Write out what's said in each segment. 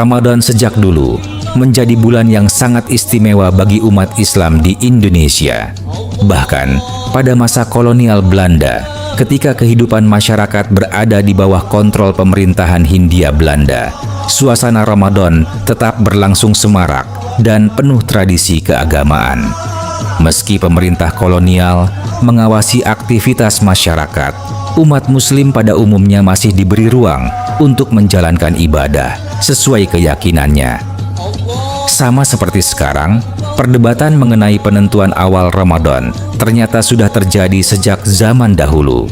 Ramadan sejak dulu menjadi bulan yang sangat istimewa bagi umat Islam di Indonesia. Bahkan pada masa kolonial Belanda, ketika kehidupan masyarakat berada di bawah kontrol pemerintahan Hindia Belanda, suasana Ramadan tetap berlangsung semarak dan penuh tradisi keagamaan. Meski pemerintah kolonial mengawasi aktivitas masyarakat, umat Muslim pada umumnya masih diberi ruang untuk menjalankan ibadah sesuai keyakinannya. Sama seperti sekarang, perdebatan mengenai penentuan awal Ramadan ternyata sudah terjadi sejak zaman dahulu.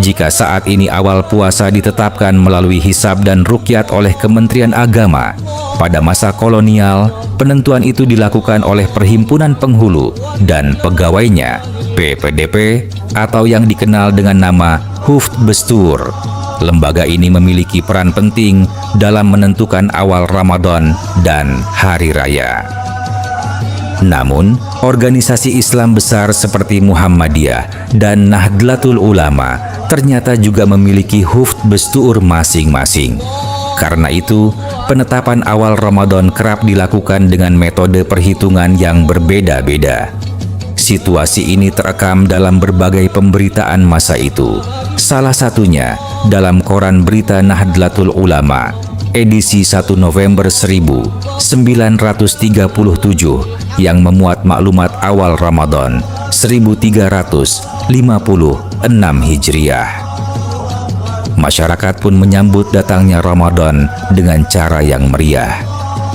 Jika saat ini awal puasa ditetapkan melalui hisab dan ruqyat oleh Kementerian Agama, pada masa kolonial, penentuan itu dilakukan oleh Perhimpunan Penghulu dan Pegawainya, PPDP, atau yang dikenal dengan nama Hoofdbestuur. Lembaga ini memiliki peran penting dalam menentukan awal Ramadan dan hari raya. Namun, organisasi Islam besar seperti Muhammadiyah dan Nahdlatul Ulama ternyata juga memiliki Hoofdbestuur masing-masing. Karena itu, penetapan awal Ramadan kerap dilakukan dengan metode perhitungan yang berbeda-beda. Situasi ini terekam dalam berbagai pemberitaan masa itu. Salah satunya dalam koran berita Nahdlatul Ulama, edisi 1 November 1937 yang memuat maklumat awal Ramadan 1356 Hijriah. Masyarakat pun menyambut datangnya Ramadan dengan cara yang meriah.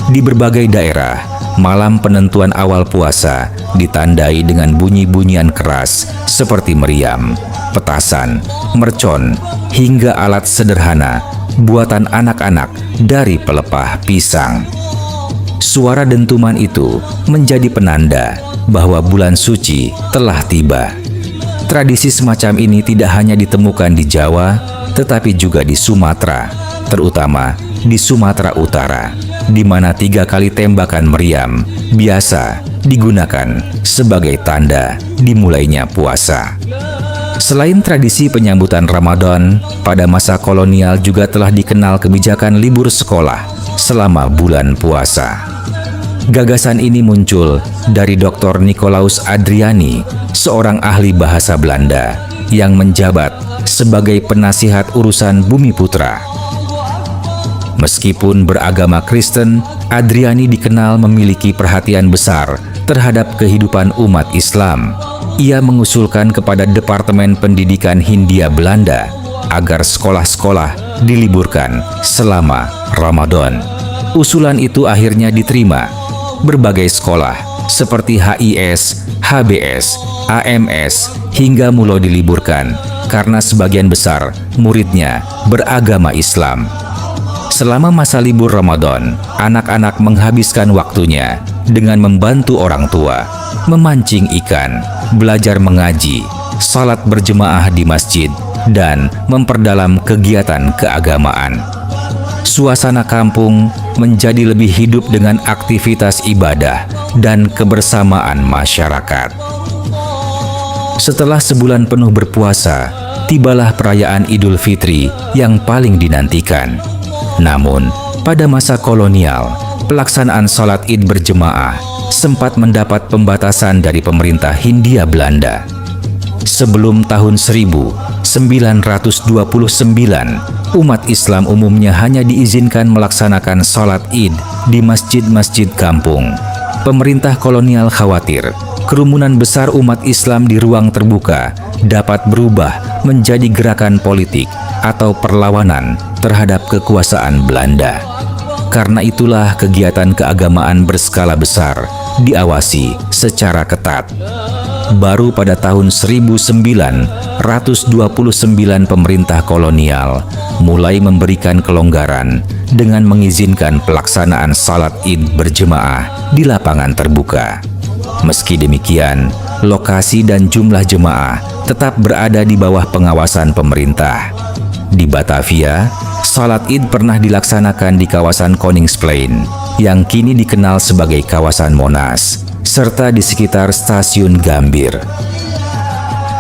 Di berbagai daerah, malam penentuan awal puasa ditandai dengan bunyi-bunyian keras seperti meriam, petasan, mercon, hingga alat sederhana buatan anak-anak dari pelepah pisang. Suara dentuman itu menjadi penanda bahwa bulan suci telah tiba. Tradisi semacam ini tidak hanya ditemukan di Jawa, tetapi juga di Sumatera, terutama di Sumatera Utara, di mana 3 kali tembakan meriam biasa digunakan sebagai tanda dimulainya puasa. Selain tradisi penyambutan Ramadan, pada masa kolonial juga telah dikenal kebijakan libur sekolah selama bulan puasa. Gagasan ini muncul dari Dr. Nicolaus Adriani, seorang ahli bahasa Belanda yang menjabat sebagai penasihat urusan Bumi Putra. Meskipun beragama Kristen, Adriani dikenal memiliki perhatian besar terhadap kehidupan umat Islam. Ia mengusulkan kepada Departemen Pendidikan Hindia Belanda agar sekolah-sekolah diliburkan selama Ramadan. Usulan itu akhirnya diterima. Berbagai sekolah seperti HIS, HBS, AMS hingga Mulo diliburkan karena sebagian besar muridnya beragama Islam. Selama masa libur Ramadan, anak-anak menghabiskan waktunya dengan membantu orang tua, memancing ikan, belajar mengaji, salat berjemaah di masjid, dan memperdalam kegiatan keagamaan. Suasana kampung menjadi lebih hidup dengan aktivitas ibadah dan kebersamaan masyarakat. Setelah sebulan penuh berpuasa, tibalah perayaan Idul Fitri yang paling dinantikan. Namun, pada masa kolonial, pelaksanaan sholat Id berjemaah sempat mendapat pembatasan dari pemerintah Hindia Belanda. Sebelum tahun 1929, umat Islam umumnya hanya diizinkan melaksanakan sholat Id di masjid-masjid kampung. Pemerintah kolonial khawatir kerumunan besar umat Islam di ruang terbuka dapat berubah menjadi gerakan politik atau perlawanan terhadap kekuasaan Belanda. Karena itulah kegiatan keagamaan berskala besar diawasi secara ketat. Baru pada tahun 1929 pemerintah kolonial mulai memberikan kelonggaran dengan mengizinkan pelaksanaan salat Id berjemaah di lapangan terbuka. Meski demikian, lokasi dan jumlah jemaah tetap berada di bawah pengawasan pemerintah. Di Batavia, salat Id pernah dilaksanakan di kawasan Koningsplein, yang kini dikenal sebagai kawasan Monas, serta di sekitar stasiun Gambir.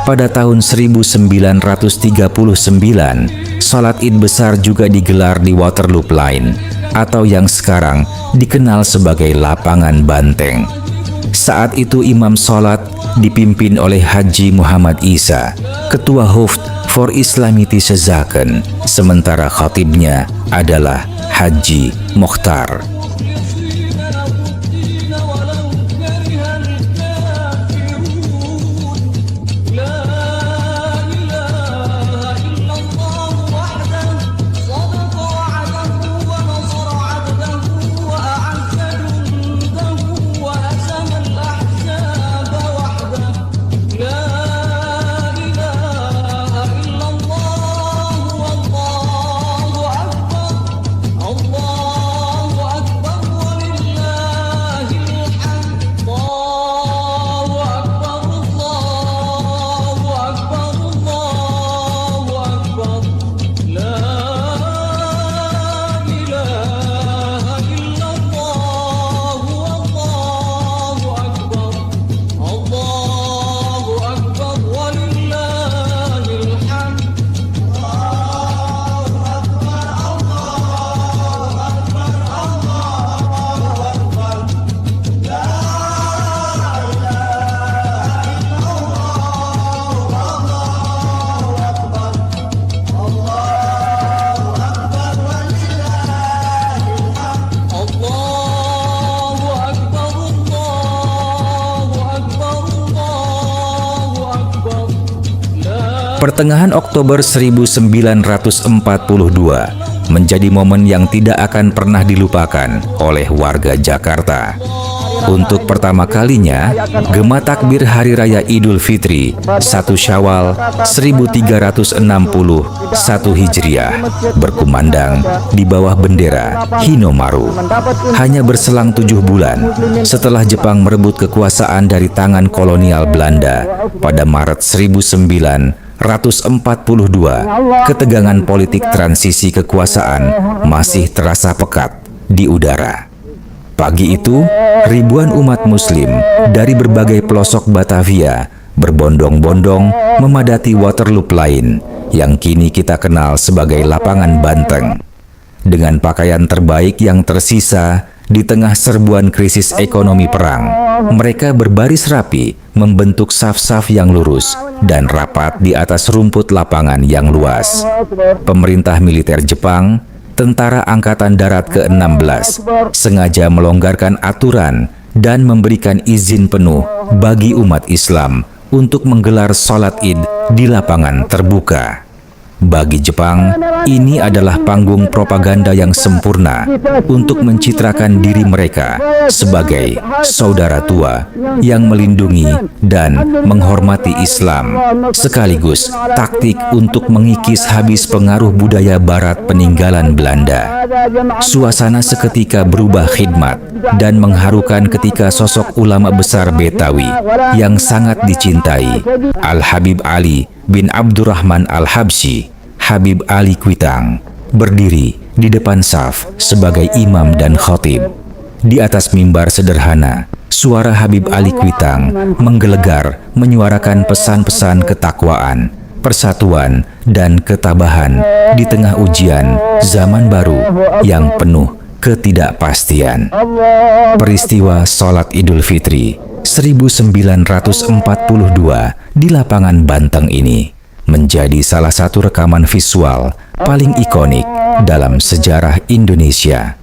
Pada tahun 1939, salat Id besar juga digelar di Waterloo Plain atau yang sekarang dikenal sebagai Lapangan Banteng. Saat itu imam sholat dipimpin oleh Haji Muhammad Isa, Ketua Hufd for Islamity Sezaken, sementara khatibnya adalah Haji Mokhtar. Pertengahan Oktober 1942 menjadi momen yang tidak akan pernah dilupakan oleh warga Jakarta. Untuk pertama kalinya, gema takbir Hari Raya Idul Fitri 1 Syawal 1361 Hijriah berkumandang di bawah bendera Hinomaru. Hanya berselang 7 bulan setelah Jepang merebut kekuasaan dari tangan kolonial Belanda pada Maret 1942, ketegangan politik transisi kekuasaan masih terasa pekat di udara. Pagi itu, ribuan umat muslim dari berbagai pelosok Batavia berbondong-bondong memadati Waterloop Line yang kini kita kenal sebagai Lapangan Banteng. Dengan pakaian terbaik yang tersisa di tengah serbuan krisis ekonomi perang, mereka berbaris rapi, membentuk saf-saf yang lurus dan rapat di atas rumput lapangan yang luas. Pemerintah militer Jepang, Tentara Angkatan Darat ke-16, sengaja melonggarkan aturan dan memberikan izin penuh bagi umat Islam untuk menggelar sholat Id di lapangan terbuka. Bagi Jepang, ini adalah panggung propaganda yang sempurna untuk mencitrakan diri mereka sebagai saudara tua yang melindungi dan menghormati Islam, sekaligus taktik untuk mengikis habis pengaruh budaya Barat peninggalan Belanda. Suasana seketika berubah khidmat dan mengharukan ketika sosok ulama besar Betawi yang sangat dicintai, Al-Habib Ali bin Abdurrahman Al-Habsyi, Habib Ali Kuitang, berdiri di depan saf sebagai imam dan khatib. Di atas mimbar sederhana, suara Habib Ali Kuitang menggelegar menyuarakan pesan-pesan ketakwaan, persatuan, dan ketabahan di tengah ujian zaman baru yang penuh ketidakpastian. Peristiwa Sholat Idul Fitri 1942 di Lapangan Banteng ini menjadi salah satu rekaman visual paling ikonik dalam sejarah Indonesia.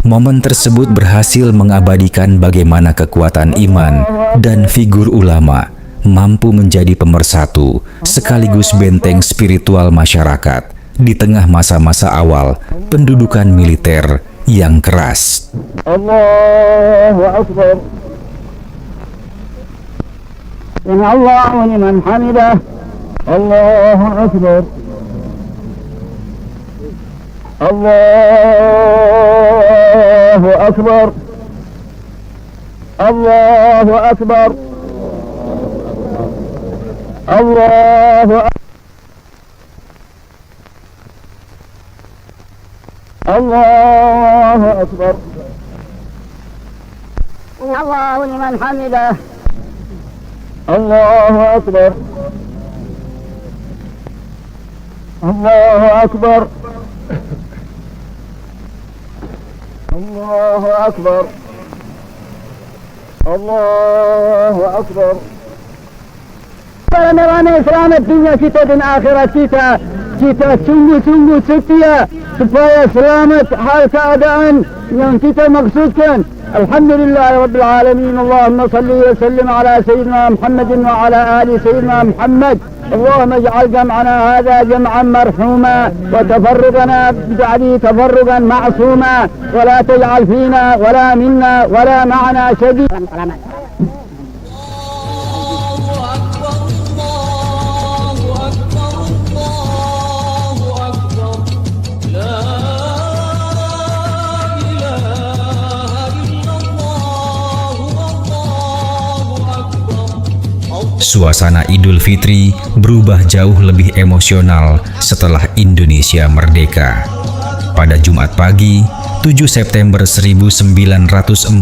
Momen tersebut berhasil mengabadikan bagaimana kekuatan iman dan figur ulama mampu menjadi pemersatu sekaligus benteng spiritual masyarakat di tengah masa-masa awal pendudukan militer yang keras. Allahu Akbar. Allahu liman hamidah. Allahu Akbar. Allahu Akbar. Allahu Akbar. Allahu Akbar. Allahu Akbar. Allahu liman hamidah. Allahu Akbar. Allahu Akbar. الله أكبر الله أكبر. Rame-rame selamat dunia kita dan akhirat kita. Kita sungguh-sungguh setia supaya selamat hal keadaan yang kita maksudkan. Alhamdulillah Rabbil Alamin. Allahumma salli wa sallim ala Sayyidina Muhammadin wa ala ali Sayyidina Muhammad. اللهم اجعل جمعنا هذا جمعا مرحوما وتفرقنا بعده تفرقا معصوما ولا تجعل فينا ولا منا ولا معنا شقيا. Suasana Idul Fitri berubah jauh lebih emosional setelah Indonesia merdeka. Pada Jumat pagi, 7 September 1945,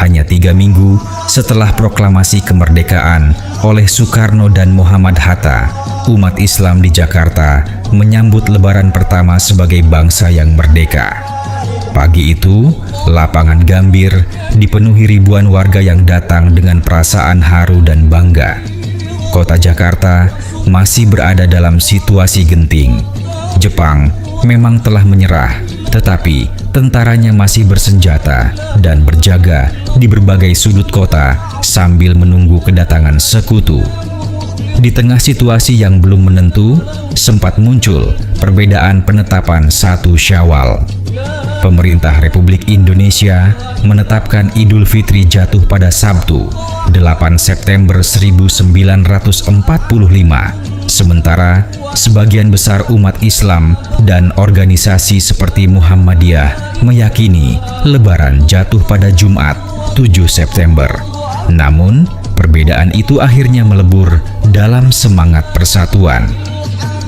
hanya 3 minggu setelah proklamasi kemerdekaan oleh Soekarno dan Muhammad Hatta, umat Islam di Jakarta menyambut Lebaran pertama sebagai bangsa yang merdeka. Pagi itu, lapangan Gambir dipenuhi ribuan warga yang datang dengan perasaan haru dan bangga. Kota Jakarta masih berada dalam situasi genting. Jepang memang telah menyerah, tetapi tentaranya masih bersenjata dan berjaga di berbagai sudut kota sambil menunggu kedatangan sekutu. Di tengah situasi yang belum menentu, sempat muncul perbedaan penetapan 1 Syawal. Pemerintah Republik Indonesia menetapkan Idul Fitri jatuh pada Sabtu, 8 September 1945. Sementara sebagian besar umat Islam dan organisasi seperti Muhammadiyah meyakini Lebaran jatuh pada Jumat, 7 September. Namun, perbedaan itu akhirnya melebur dalam semangat persatuan.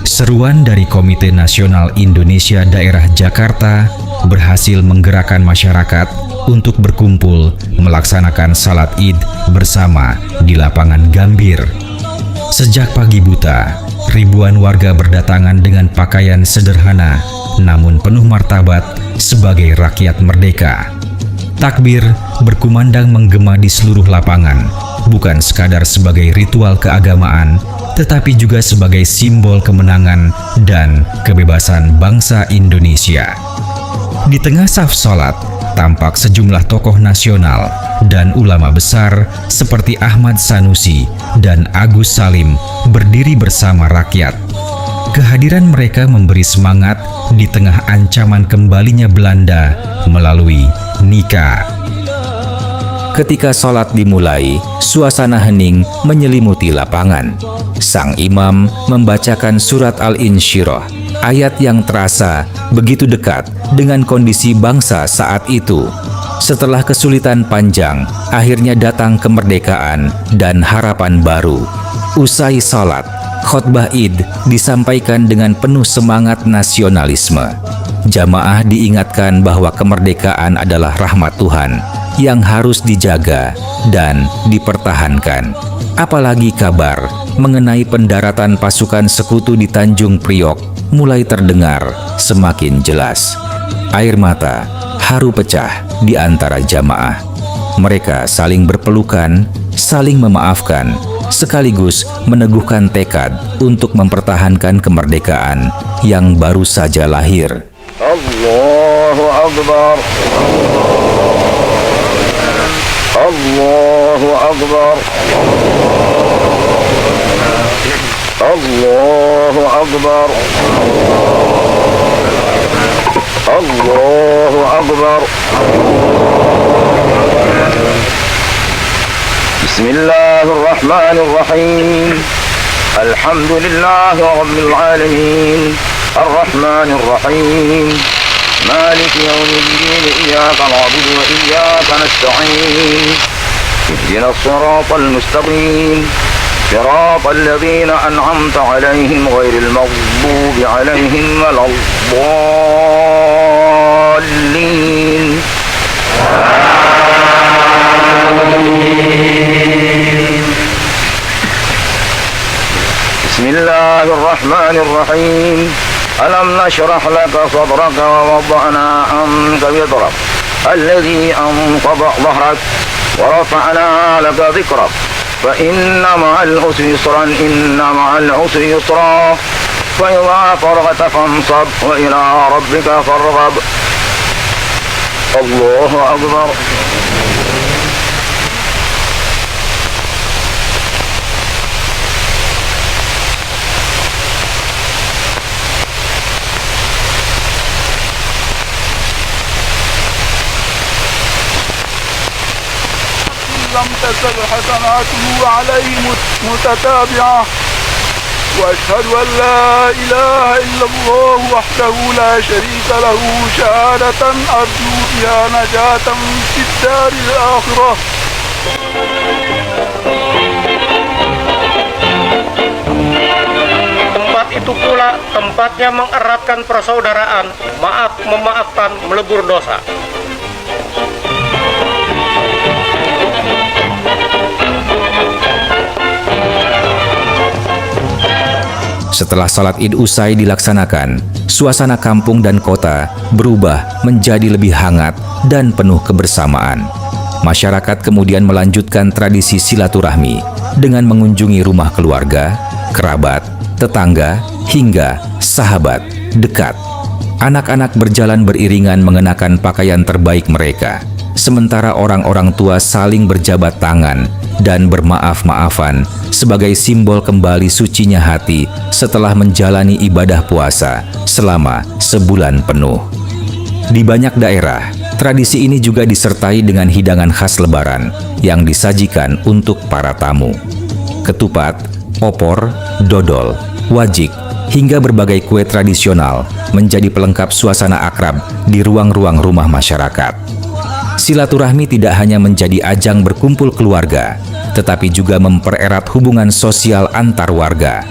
Seruan dari Komite Nasional Indonesia Daerah Jakarta berhasil menggerakkan masyarakat untuk berkumpul melaksanakan salat Id bersama di lapangan Gambir. Sejak pagi buta, ribuan warga berdatangan dengan pakaian sederhana namun penuh martabat sebagai rakyat merdeka. Takbir berkumandang menggema di seluruh lapangan, bukan sekadar sebagai ritual keagamaan, tetapi juga sebagai simbol kemenangan dan kebebasan bangsa Indonesia. Di tengah saf salat, tampak sejumlah tokoh nasional dan ulama besar seperti Ahmad Sanusi dan Agus Salim berdiri bersama rakyat. Kehadiran mereka memberi semangat di tengah ancaman kembalinya Belanda melalui nikah. Ketika sholat dimulai, suasana hening menyelimuti lapangan. Sang imam membacakan surat Al-Insyirah, ayat yang terasa begitu dekat dengan kondisi bangsa saat itu. Setelah kesulitan panjang, akhirnya datang kemerdekaan dan harapan baru. Usai sholat, khotbah Id disampaikan dengan penuh semangat nasionalisme. Jamaah diingatkan bahwa kemerdekaan adalah rahmat Tuhan yang harus dijaga dan dipertahankan. Apalagi kabar mengenai pendaratan pasukan sekutu di Tanjung Priok mulai terdengar semakin jelas. Air mata haru pecah di antara jamaah. Mereka saling berpelukan, saling memaafkan, sekaligus meneguhkan tekad untuk mempertahankan kemerdekaan yang baru saja lahir. Allahu Akbar. Allahu Akbar. Allahu Akbar. Allahu Akbar. Bismillahirrahmanirrahim. Alhamdulillahi Rabbil Alamin. Ar-Rahmanir Rahim. مالك يوم الدين إياك نعبد وإياك نستعين اهدنا الصراط المستقيم صراط الذين أنعمت عليهم غير المغضوب عليهم ولا الضالين. بسم الله الرحمن الرحيم. ألم نشرح لك صدرك ووضعنا عنك وزرك الذي أنقض ظهرك ورفعنا لك ذكرك فإن مع العسر يسرا إن مع العسر يسرا فإذا فرغت فانصب وإلى ربك فارغب الله أكبر. لم تزل حسناته عليه متتابعة وأشهد أن لا إله إلا الله وحده لا شريك له شهادة أرجو بها نجاة في الدار الآخرة. Tempat itu pula tempatnya mengeratkan persaudaraan, maaf memaafkan, melebur dosa. Setelah salat Id usai dilaksanakan, suasana kampung dan kota berubah menjadi lebih hangat dan penuh kebersamaan. Masyarakat kemudian melanjutkan tradisi silaturahmi dengan mengunjungi rumah keluarga, kerabat, tetangga, hingga sahabat dekat. Anak-anak berjalan beriringan mengenakan pakaian terbaik mereka, sementara orang-orang tua saling berjabat tangan dan bermaaf-maafan sebagai simbol kembali sucinya hati setelah menjalani ibadah puasa selama sebulan penuh. Di banyak daerah, tradisi ini juga disertai dengan hidangan khas Lebaran yang disajikan untuk para tamu. Ketupat, opor, dodol, wajik, hingga berbagai kue tradisional menjadi pelengkap suasana akrab di ruang-ruang rumah masyarakat. Silaturahmi tidak hanya menjadi ajang berkumpul keluarga, tetapi juga mempererat hubungan sosial antar warga,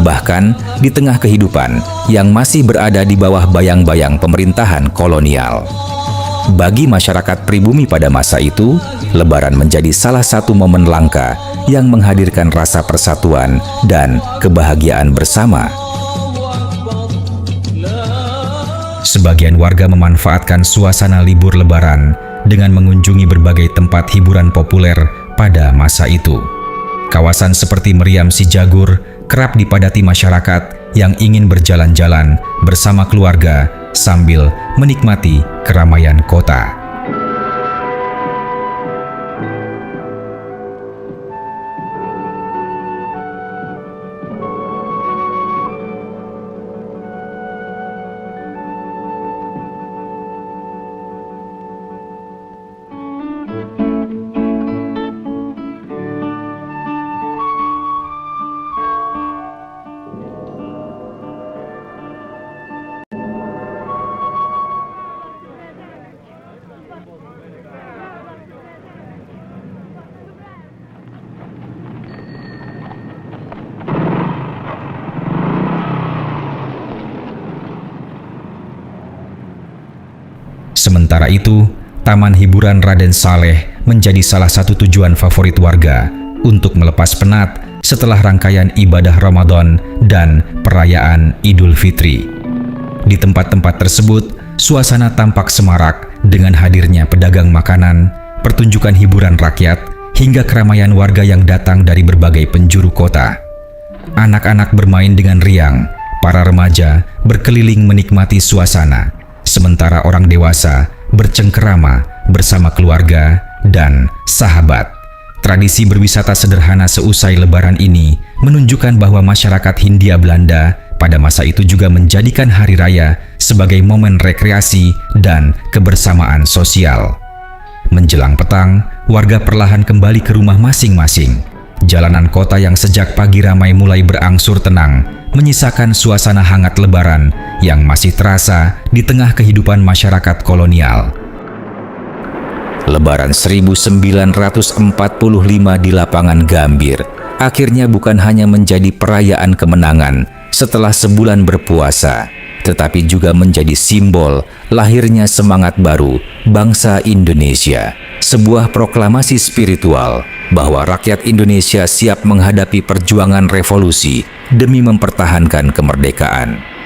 bahkan di tengah kehidupan yang masih berada di bawah bayang-bayang pemerintahan kolonial. Bagi masyarakat pribumi pada masa itu, Lebaran menjadi salah satu momen langka yang menghadirkan rasa persatuan dan kebahagiaan bersama. Sebagian warga memanfaatkan suasana libur Lebaran dengan mengunjungi berbagai tempat hiburan populer pada masa itu. Kawasan seperti Meriam Sijagur kerap dipadati masyarakat yang ingin berjalan-jalan bersama keluarga sambil menikmati keramaian kota. Sementara itu, Taman Hiburan Raden Saleh menjadi salah satu tujuan favorit warga untuk melepas penat setelah rangkaian ibadah Ramadan dan perayaan Idul Fitri. Di tempat-tempat tersebut, suasana tampak semarak dengan hadirnya pedagang makanan, pertunjukan hiburan rakyat, hingga keramaian warga yang datang dari berbagai penjuru kota. Anak-anak bermain dengan riang, para remaja berkeliling menikmati suasana, sementara orang dewasa bercengkerama bersama keluarga dan sahabat. Tradisi berwisata sederhana seusai Lebaran ini menunjukkan bahwa masyarakat Hindia Belanda pada masa itu juga menjadikan hari raya sebagai momen rekreasi dan kebersamaan sosial. Menjelang petang, warga perlahan kembali ke rumah masing-masing. Jalanan kota yang sejak pagi ramai mulai berangsur tenang, menyisakan suasana hangat Lebaran yang masih terasa di tengah kehidupan masyarakat kolonial. Lebaran 1945 di lapangan Gambir akhirnya bukan hanya menjadi perayaan kemenangan setelah sebulan berpuasa, tetapi juga menjadi simbol lahirnya semangat baru bangsa Indonesia, sebuah proklamasi spiritual bahwa rakyat Indonesia siap menghadapi perjuangan revolusi demi mempertahankan kemerdekaan.